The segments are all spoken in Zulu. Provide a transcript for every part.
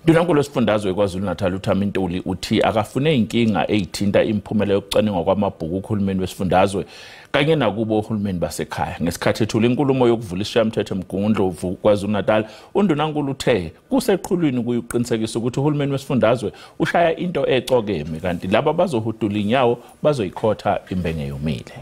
Dunankulu wesifundazwe KwaZulu-Natal uThami Ntuli uthi akafune inkinga ezithinta imiphumela yokucwaninga kwamabhuku uhulumeni wesifundazwe kanye nakubo uhulumeni basekhaya. Ngesikhathi ethula inkulumo yokuvula isishayamthetho eMgungundlovu KwaZulu-Natal, uNdunankulu uthe kuseqhulwini kuyuqinisekisa ukuthi uhulumeni wesifundazwe ushaya into ecokeme kanti laba bazohudula inyawo bazoyikhotha imbenge yomile.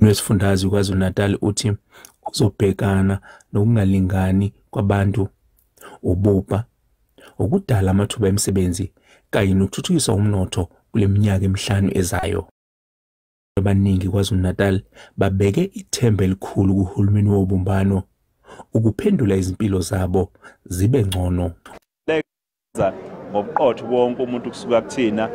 Wesifundazwe KwaZulu-Natal uthi uzobhekana nokungalingani kwabantu, ububha, ukudala amathuba emisebenzi kanye nokuthuthukisa umnotho kule minyaka emihlanu ezayo. Abaningi KwaZulu-Natal babeke ithemba elikhulu kuhulumeni wobumbano ukuphendula izimpilo zabo zibe ngcono. Ngobuqotho wonke umuntu kusuka kuthina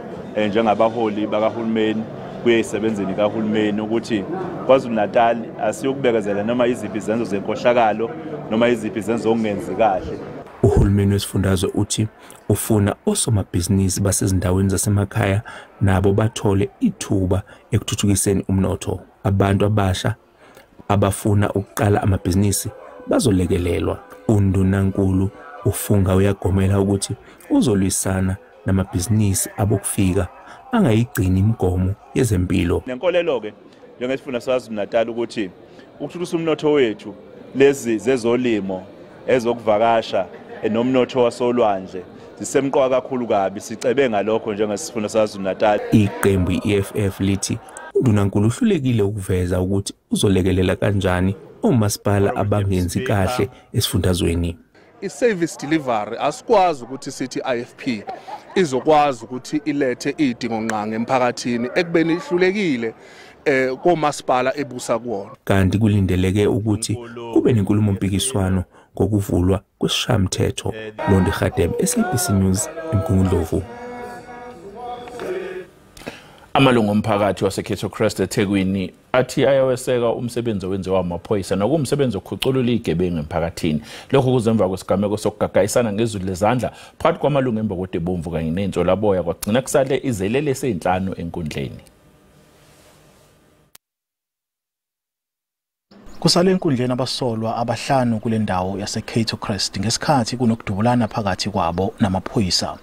njengabaholi bakahulumeni kuyisebenzeni kahulumeni ukuthi KwaZulu-Natal asiyokubekezela noma iziphi izenzo zenkohlakalo noma iziphi izenzo okungenzi kahle. Uhulumeni wesifundazwe uthi ufuna osomabhizinisi basezindaweni zasemakhaya nabo bathole ithuba ekuthuthukiseni umnotho. Abantu abasha abafuna ukuqala amabhizinisi bazolekelelwa. UNdunankulu ufunga uyagomela ukuthi uzolwisana namabhizinisi abokufika angayigcini imigomo yezempilo. Nenkolelo ke njengesifunda saKwaZulu-Natal ukuthi ukuthuthukisa umnotho wethu lezi zezolimo ezokuvakasha nomnotho wasolwandle zisemqoka kakhulu kabi, sicebe ngalokho njengesifunda saKwaZulu-Natal. Iqembu iEFF lithi uNdunankulu uhlulekile ukuveza ukuthi uzolekelela kanjani omasipala abangenzi kahle esifundazweni. I-service delivery asikwazi ukuthi sithi IFP izokwazi ukuthi ilethe idingo nqange emphakathini ekubeni ihlulekile komasipala ebusa kuwona. Kanti kulindeleke ukuthi kube nenkulumo mpikiswano ngokuvulwa kwesishayamthetho. Londi Khadem, SABC News, eMgungundlovu. Amalungu omphakathi waseKhetho Crest eThekwini athi ayaweseka umsebenzi owenziwa amaphoyisa nokumsebenzi okukhuculula igebengu emphakathini. Lokho kuzemva kwesigameko sokugagayisana ngezulu lezandla phakathi kwamalungu embokode bomvu kanye nensolaboya kwagcina kusale izelele ezinhlanu enkundleni. Kusale enkundleni abasolwa abahlanu kule ndawo yaseKhetho Crest ngesikhathi kunokudubulana phakathi kwabo namaphoyisa.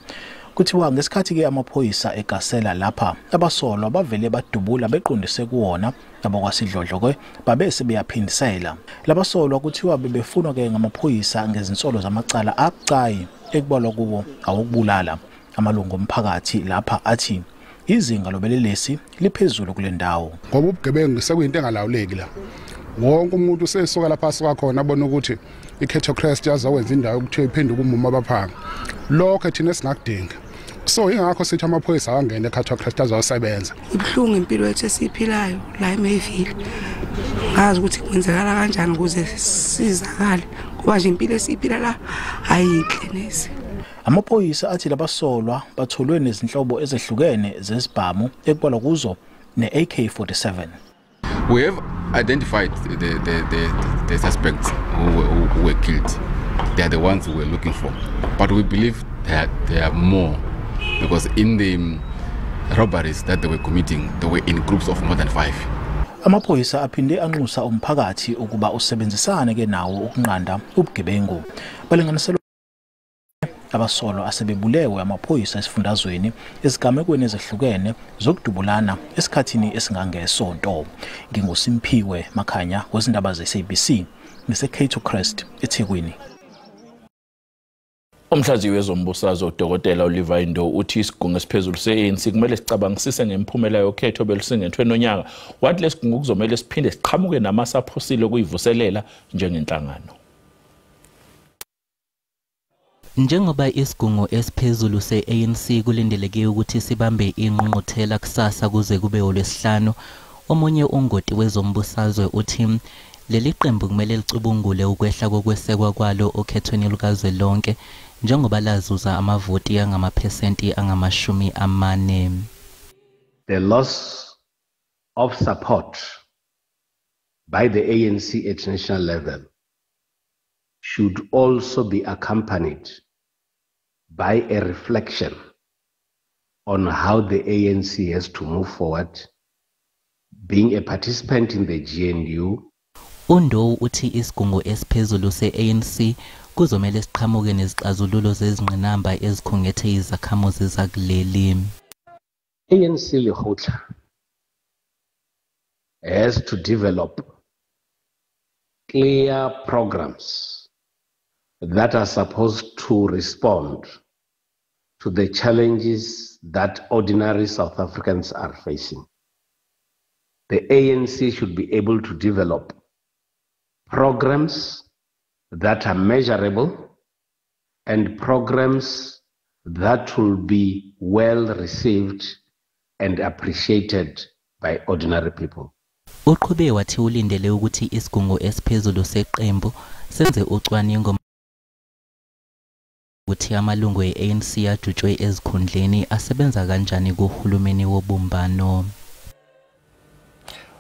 Kuthiwa ngesikhathi ke amaphoyisa egasela lapha abasolwa bavele badubula beqondise kuwona abakwasidlodlo ke babese beyaphindisela. Labasolwa kuthiwa bebefuna ke ngamaphoyisa ngezinsolo zamacala abucayi ekubalwa kuwo awokubulala. Amalungu omphakathi lapha athi izinga lobelelesi liphezulu kule ndawo ngoba ubugebengu sekuyinto engalawuleki la. Wonke umuntu usesoka lapha asuka khona abona ukuthi iKhetho Crest yazawenza indawo ukuthiwa iphenduka umuma abaphanga. Lokho thina singakudinga. So ingakho sithi amaphoyisa angene eKhetho Crest azosebenza. Ibhlungu impilo yethu esiphilayo la eMayville. Ngazi ukuthi kwenzekala kanjani ukuze sizakale ngoba nje impilo esiphila la ayinhle neze. Amaphoyisa athi labasolwa batholwe nezinhlobo ezehlukene zezibhamu ekubalwa kuzo ne-AK-47. We have identified the suspects who were killed. They are the ones we were looking for. But we believe that there are more because in the robberies that they were committing, they were in groups of more than 5. Amaphoyisa aphinde anxusa umphakathi ukuba usebenzisane ke nawo ukunqanda ubugebengu. Balinganiselwa abasolwa asebebulewe amaphoyisa esifundazweni esigamekweni ezehlukene zokudubulana esikhathini esingangesonto. NginguSimphiwe Makhanya wezindaba zeSABC neseKhetho Crest eThekwini. Umhlaziyi wezombusazwe uDokotela Oliver Indo uthi isigungu esiphezulu se-ANC kumele sicabangisise ngempumela yokhetho belusingethwe nonyaka. Wathi lesigungu kuzomela siphinde siqhamuke namasaphosile kuyivuselela njengenhlangano. Njengoba isigungu esiphezulu se-ANC kulindeleke ukuthi sibambe ingqungquthela kusasa kuze kube olwesihlanu, omunye ungoti wezombusazwe uthi leli qembu kumele licubungule ukwehla kokwesekwa kwalo okhethweni lukazwelonke njengoba lazuza amavoti angamaphesenti angama-40. The loss of support by the ANC at national level should also be accompanied by a reflection on how the ANC has to move forward, being a participant in the GNU. uNdowu uthi isigungu esiphezulu se-ANC kuzomela siqhamuke nezixazululo zezingqinamba ezikhungethe izakhamuzi zakuleli. ANC Lekgotla has to develop clear programs that are supposed to respond to the challenges that ordinary South Africans are facing. The ANC should be able to develop programs that are measurable and programs that will be well received and appreciated by ordinary people. Uqhube wathi ulindele ukuthi isigungu esiphezulu seqembu senze ucwaningo ukuthi amalungu e-ANC adutshwe ezikhundleni asebenza kanjani kuhulumeni wobumbano.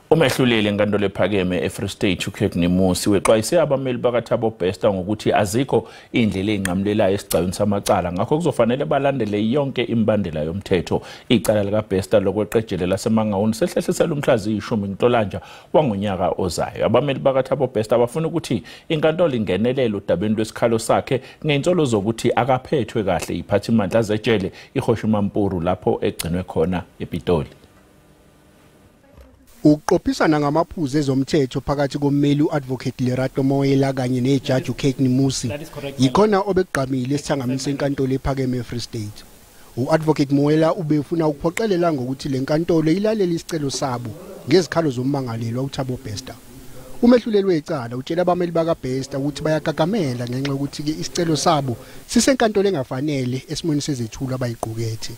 Umehluleli enkantolo ephakeme eFree State uKetni Musi wexwayise abameli bakaThabo Bester ngokuthi azikho indlela enqamlelayo esigcawini samacala ngakho kuzofanele balandele yonke imbandela yomthetho. Icala lika Bester lokweqejelela laseMangauni sehlehlisela umhlazi 10 Nhlolanja wangonyaka ozayo. Abameli bakaThabo Bester bafuna ukuthi inkantolo ingenelele udabeni lwesikhalo sakhe ngensolo zokuthi akaphethwe kahle iphathimandla zejele iHoshimampuru lapho egcinwe khona ePitoli. Uqophisana ngamaphuzu ezomthetho phakathi kommeli uAdvocate Lerato Moela kanye nejaji uKetni Musi yikhona obegqamile esithangamini senkantolo ephakeme eFree State. UAdvocate Moela ubefuna ukuphoqelela ngokuthi lenkantolo ilalele isicelo sabo ngezikhalo zommangalelwa uThabo Bester. Umehluleli wecala utshela abameli bakaBester ukuthi bayakakamela ngenxa yokuthi ke isicelo sabo sisenkantolo engafanele esimweni sezethulu abayiqukethe.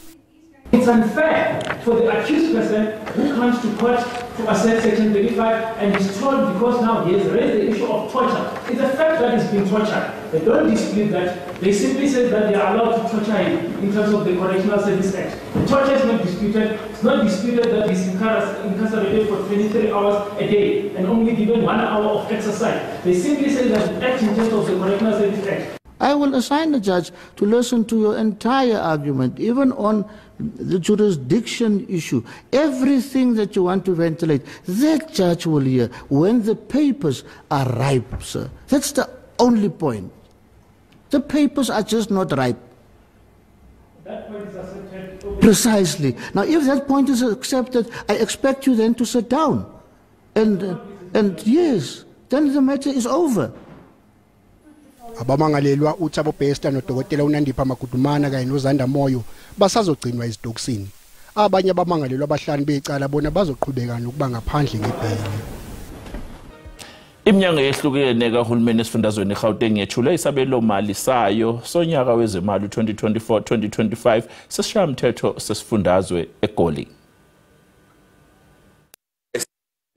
It's unfair for the accused person who comes to court to assert Section 35 and is told because now he has raised the issue of torture. It's a fact that he's been tortured. They don't dispute that. They simply say that they are allowed to torture him in terms of the Correctional Service Act. The torture is not disputed. It's not disputed that he's incarcerated for 23 hours a day and only given 1 hour of exercise. They simply say that act in terms of the Correctional Service Act. I will assign the judge to listen to your entire argument, even on the jurisdiction issue. Everything that you want to ventilate, that judge will hear when the papers are ripe, sir. That's the only point. The papers are just not ripe. That point is accepted. Precisely. Now, if that point is accepted, I expect you then to sit down. And yes, then the matter is over. Abamangalelwa uThabo Bester noDokotela uNandipha Magudumana kanye noZanda Moyo basazogcinwa ezidokisini. Abanye abamangalelwa abahlanu becala bona bazoqhubeka nokuba ngaphandle ngebheli. Iminyango ehlukene kahulumeni esifundazweni eGauteng yethule isabelo mali sayo sonyaka wezemali 2024-2025 sesishamthetho sesifundazwe eGoli.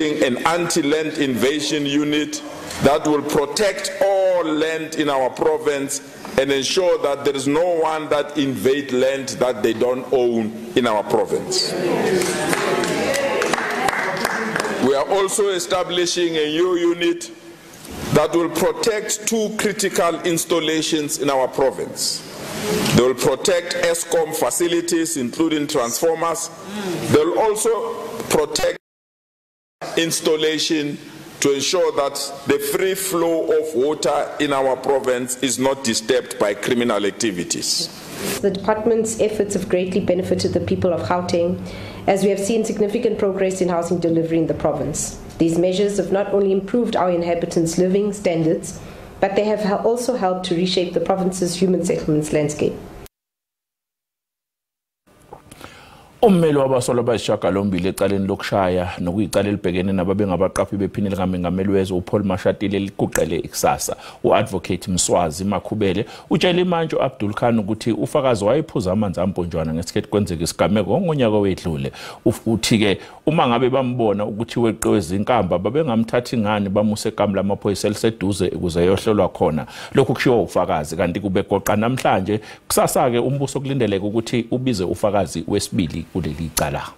An anti-land invasion unit that will protect all land in our province and ensure that there is no one that invade land that they don't own in our province. We are also establishing a new unit that will protect 2 critical installations in our province. They will protect ESCOM facilities, including transformers. They will also protect installation to ensure that the free flow of water in our province is not disturbed by criminal activities. The department's efforts have greatly benefited the people of Gauteng, as we have seen significant progress in housing delivery in the province. These measures have not only improved our inhabitants' living standards, but they have also helped to reshape the province's human settlements landscape. Ummeli wabasolwa bayishagalombili ecaleni lokushaya nokuyicala elibhekene nababengabaqaphi bephini likaMengameli wezwe uPaul Mashatile liqoqele ikusasa. Uadvocate Mswazi Makhubele utshela iMantshyo Abdul Khan ukuthi ufakazi wayephuza amanzi amponjwana ngesikhathi kwenzeka isigameko ngonyaka owedlule. Uthi ke uma ngabe bambona ukuthi weqiwe izinkamba babengamthathi ngani bamuse ekamla lamaphoyisa eliseduze ukuze yohlolwa khona. Lokhu kushiwo ufakazi kanti kubegoqa namhlanje kusasa ke umbuso kulindeleka ukuthi ubize ufakazi wesibili kuleli cala.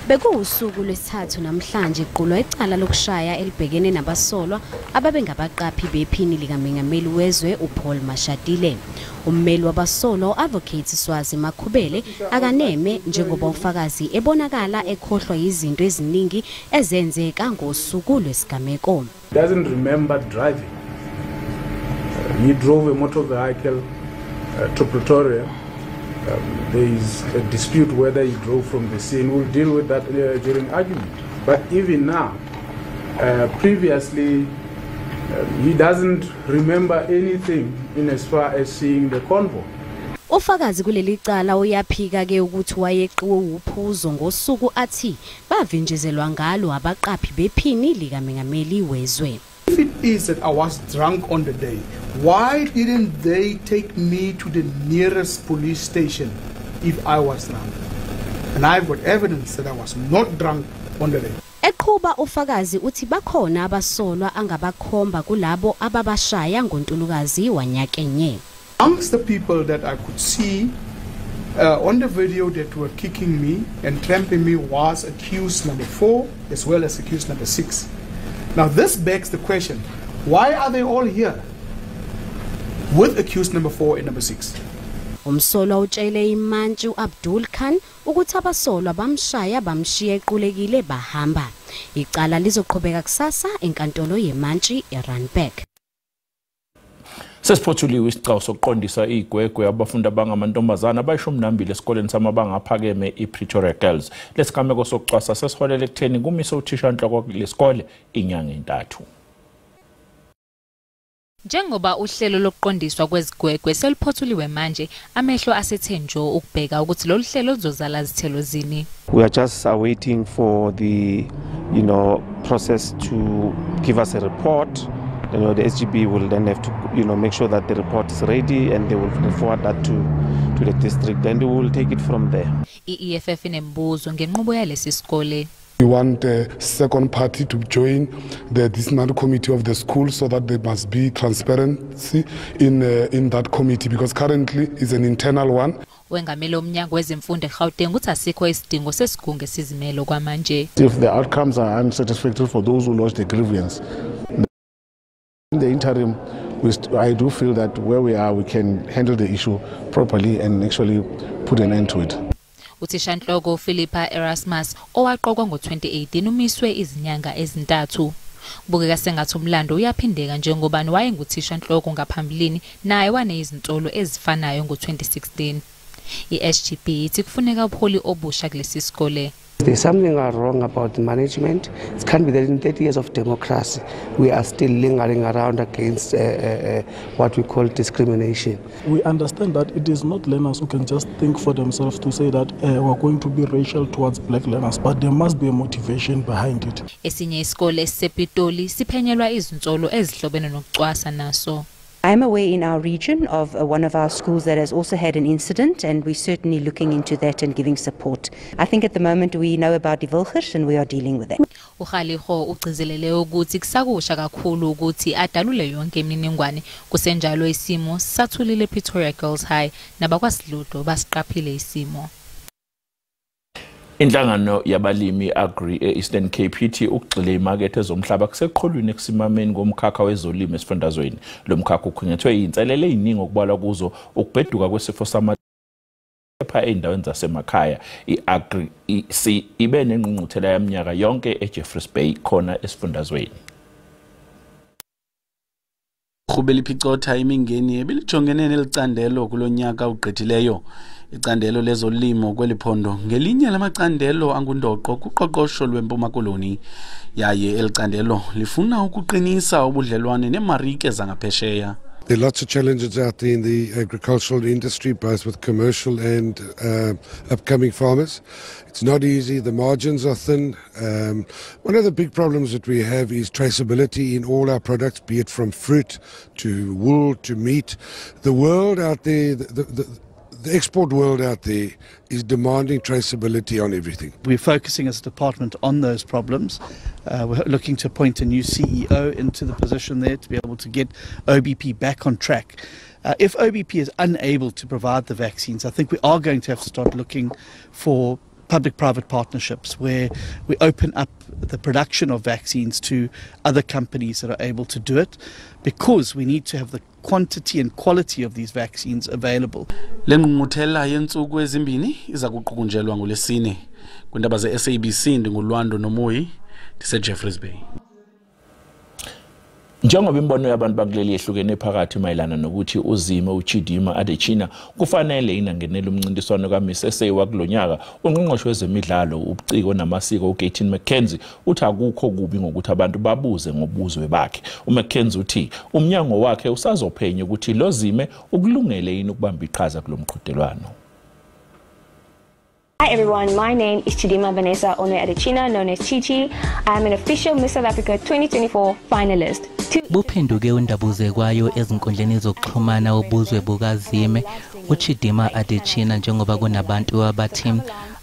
Bekuwusuku lwesithathu namhlanje iqulwa icala lokushaya elibhekene nabasolwa ababengabaqaphi bephini likaMengameli wezwe uPaul Mashatile. Ummeli wabasolwa Advocate Swazi Makhubele akaneme njengoba ufakazi ebonakala ekhohlwa izinto eziningi ezenzeka ngosuku lwesigameko. Doesn't remember driving. He drove a motor vehicle to Pretoria. There is a dispute whether he drove from the scene. We'll deal with that during argument. But even now, previously, he doesn't remember anything in as far as seeing the convoy. Ufakazi kuleli cala uyaphika ke ukuthi wayeqiwe uphuzo ngosuku athi bavinjezelwa ngalo abaqaphi bephini likaMengameli wezwe. If it is that I was drunk on the day, why didn't they take me to the nearest police station if I was drunk? And I've got evidence that I was not drunk on the day. Eqhuba ufakazi uthi bakhona abasolwa angabakhomba kulabo ababashaya ngoNtulukazi wanyakenye. Amongst the people that I could see on the video that were kicking me and trampling me was accused number 4 as well as accused number 6. Now this begs the question, why are they all here with accused number 4 and number 6? Umsolwa utshele iMantshi Abdul Khan ukuthi abasolwa bamshaya bamshiya equlekile bahamba. Icala lizoqhubeka kusasa enkantolo yeMantshi eRandburg. Sesiphothulwe isicawu sokuqondisa igwegwe abafundi abangamantombazana abayishumi nambili esikoleni samabanga aphakeme iPretoria Girls. Lesigameko sokucwasa sesiholele ekutheni kumise uthishanhloko lesikole inyanga entathu. Njengoba uhlelo lokuqondiswa kwezigwegwe seliphothulwe manje, amehlo asethe njo ukubheka ukuthi lolu hlelo luzozala izithelo zini. We are just awaiting for the process to give us a report. The SGB will then have to make sure that the report is ready and they will forward that to the district and we will take it from there. EFF inembuzo ngenqubo yalesi sikole. We want a second party to join the disciplinary committee of the school so that there must be transparency in that committee because currently it's an internal one. Wengamele umnyango wezemfundo eGauteng uthi asikho isidingo sesigungu esizimelo kwamanje. If the outcomes are unsatisfactory for those who lodged the grievance, in the interim, I do feel that where we are, we can handle the issue properly and actually put an end to it. Uthishanhloko Philippa Erasmus owaqokwa ngo2018 umiswe izinyanga ezintathu. Kubukeka sengathi umlando uyaphindeka njengoba wayenguthishanhloko ngaphambilini naye wanezinsolo ezifanayo ngo2016. iSGB ithi kufuneka upholi obusha kulesi sikole. There's something wrong about the management. It can't be that in 30 years of democracy, we are still lingering around against what we call discrimination. We understand that it is not learners who can just think for themselves to say that we're going to be racial towards black learners, but there must be a motivation behind it. Esinye isikole esisePitoli siphenyelwa izinsolo ezihlobene nokucwasa naso. I'm aware in our region of one of our schools that has also had an incident, and we're certainly looking into that and giving support. I think at the moment we know about die Wilgers and we are dealing with it. Ukhaliho ugcizelele ukuthi kusakusha kakhulu ukuthi adalule yonke imininingwane kusenjalo isimo sathulile Pretoria Girls High nabakwaSiludo basiqaphile isimo. Inhlangano yabalimi Agri eEastern Cape ithi ukugxila imakethe ezomhlaba kuseqhulwini ekusimameni ngomkhakha wezolimo esifundazweni. Lo mkhakha ukhunyethwe inselele eziningi okubalwa kuzo ukubheduka kwesifo samaphepha endaweni zasemakhaya. iAgri ibe nengqungquthela yaminyaka yonke eJeffreys Bay khona esifundazweni. Khubeli Phicotha imingeni ebilijongene nelicandelo kulonyaka ugqithileyo. Icandelo lezolimo kweliphondo ngelinye lamacandelo angundoqo kuqoqosho lweMpuma Koloni yaye elicandelo lifuna ukuqinisa ubudlelwane nemarike zangaphesheya. There are lots of challenges out there in the agricultural industry, both with commercial and upcoming farmers. It's not easy, the margins are thin. One of the big problems that we have is traceability in all our products, be it from fruit to wool to meat. The world out there, the export world out there is demanding traceability on everything. We're focusing as a department on those problems. We're looking to appoint a new CEO into the position there to be able to get OBP back on track. If OBP is unable to provide the vaccines, I think we are going to have to start looking for public-private partnerships where we open up the production of vaccines to other companies that are able to do it, because we need to have the quantity and quality of these vaccines available. Lengqungquthela yensuku ezimbini iza kuqhukunjelwa ngolesine kwindaba ze-SABC. Ndingulwando Nomoyi, ndise-Jeffreys Bay. Njengoba imbono yabantu bakuleli yehlukene phakathi mayelana nokuthi uZime uChidima Adetshina kufanele inangenela umncintiswano kaMiss wakulonyaka, ungqongqoshe wezemidlalo, ubuciko namasiko uGayton McKenzie uthi akukho kubi ngokuthi abantu babuze ngobuzwe bakhe. uMcKenzie uthi umnyango wakhe usazophenya ukuthi lo Zime ukulungele yini ukubamba iqhaza kulomqhudelwano. Hi everyone, my name is Chidima Vanessa Ono Adetshina, known as Chichi. I am an official Miss South Africa 2024 finalist. Buphenduke undabuze kwayo ezinkundleni zokuxhumana ubuzwe bukaZime uChidima Adetshina njengoba kunabantu abathi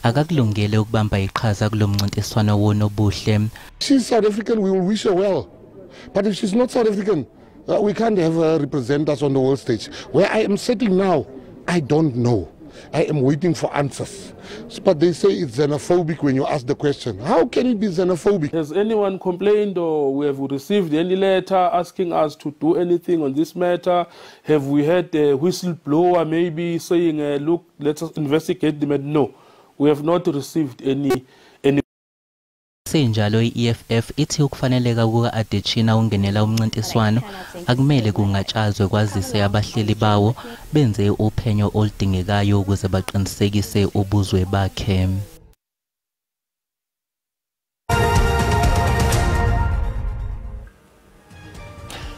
akakulungele ukubamba iqhaza kulomncintiswano wonobuhle. She's South African, we will wish her well. But if she's not South African, we can't have her represent us on the world stage. Where I am sitting now, I don't know. I am waiting for answers. But they say it's xenophobic when you ask the question. How can it be xenophobic? Has anyone complained, or we have received any letter asking us to do anything on this matter? Have we had a whistleblower maybe saying, look, let us investigate the matter? No, we have not received any. Senjalo iEFF ithi ukufaneleka kuka Adetshina ungenela umncintiswano akumele kungatshazwe kwazise abahleli bawo benze uphenyo oludingekayo ukuze baqinisekise ubuzwe bakhe.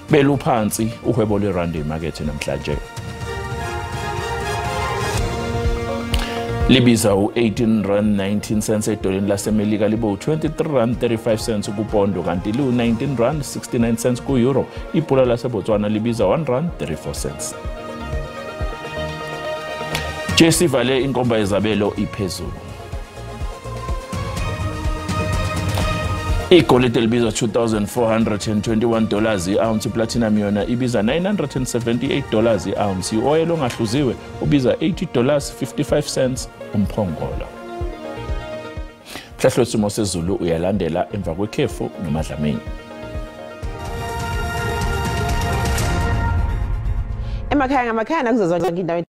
Beluphansi uhwebo lweRand emakethe namhlanje. Libiza u-18.19 edoleni lasemelika, libo u-23.35 kupondo, kanti liu-19.69 ku-euro. Ipula lasebotswana libiza R1.34. Jesse vale inkomba yezabelo iphezulu. Igolide libiza $2,421 i-ounce, platinum yona ibiza $978 i-ounce, i-oil ongahluziwe ubiza $80.55 umphongolo. Mhlahlo simo sezulu uyalandela emva kwekhefu nomadlamini. Emakhaya nakuzozonke indawo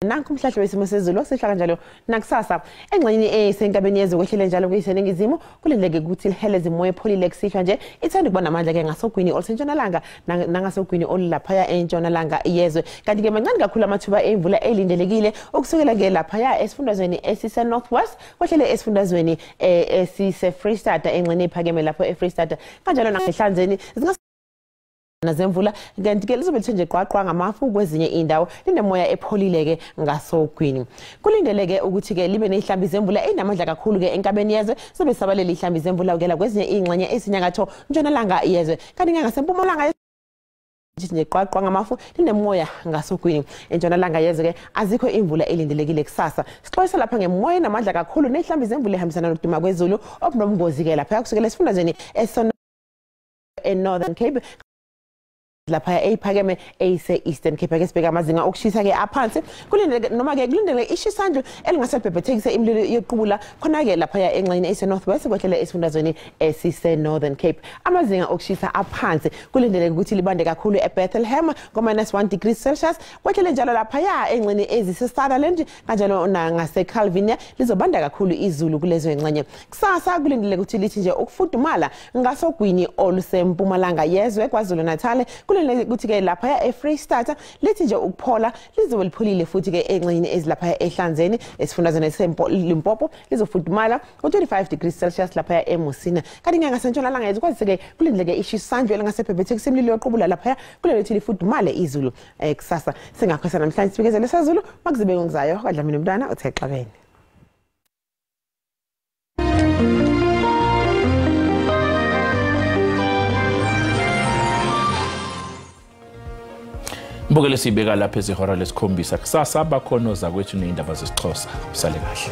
nanku umhlahlo wesimo sezulu osehla kanjalo nakusasa engxenye esenkabeni yezokwehlela njalo kuyisenengizimo kulendleke ukuthi liheleze imoya epholile kusishwa nje ithanda kuba namandla ke ngasogwini olusentshonalanga nangasogwini olulaphaya entshonalanga yezwe, kanti ke mancane kakhulu amathuba emvula elindelekile okusukela ke laphaya esifundazweni esise Northwest kwehlele esifundazweni esise Freestata engxenye ephakeme lapho eFreestata kanjalo nangehlanzeni nazemvula, kanti ke lizobe lithenje qwaqwa ngamafu kwezinye indawo linemoya epholile ke ngasogwini. Kulindeleke ukuthi ke libe nezihlambi zemvula enamandla kakhulu ke enkabeni yezwe, sobe sabalela ihlambi zemvula ukela kwezinye ingxenye esinyakatho ntshonalanga yezwe, kanti ngasempumalanga nje qwaqwa ngamafu linemoya ngasogwini entshonalanga yezwe ke azikho imvula elindelekile kusasa. Sixolisa lapha ngemoya namandla kakhulu nezihlambi zemvula ehambisana noduma kwezulu obunomngozi ke lapha kusukela esifundazweni Northern Cape lapha ephakeme eyise Eastern Cape ke sibeka amazinga okushisa ke aphansi kulindele noma ke kulindele ishisandlo elingasebhebhethekisa imililo yoqubula khona ke lapha engxenye ese Northwest kwehlele esifundazweni esise Northern Cape. Amazinga okushisa aphansi kulindele ukuthi libande kakhulu eBethlehem -1 degrees Celsius, kwehlele njalo lapha engxenye ezise Sutherland kanjalo ngase Calvinia lizobanda kakhulu izulu kulezo engxenye. Kusasa kulindele ukuthi lithi nje ukufudumala ngasogwini olusempumalanga yezwe KwaZulu Natal ukuthi ke lapha eFreestata lithi nje ukuphola lizobe lipholile futhi ke engxenye ezilapha ehlanzeni esifundazweni eseLimpopo lizofudumala u-25 degrees Celsius lapha eMusina, kanti ngasentshonalanga yezwe kwazise ke kulindele ke ishisandlo elingasebhebhethekisa imililo yoqubula lapha kulelo lithi lifudumale izulu kusasa. Singakho namhlanje sibikezele sezulu makuzibe ngokuzayo kaDlamini Mntwana uthe xabene. Mbukele sibeka lapha ezihora lesikhombisa kusasa bakhono zakwethu neindaba zesixhosa usale kahle.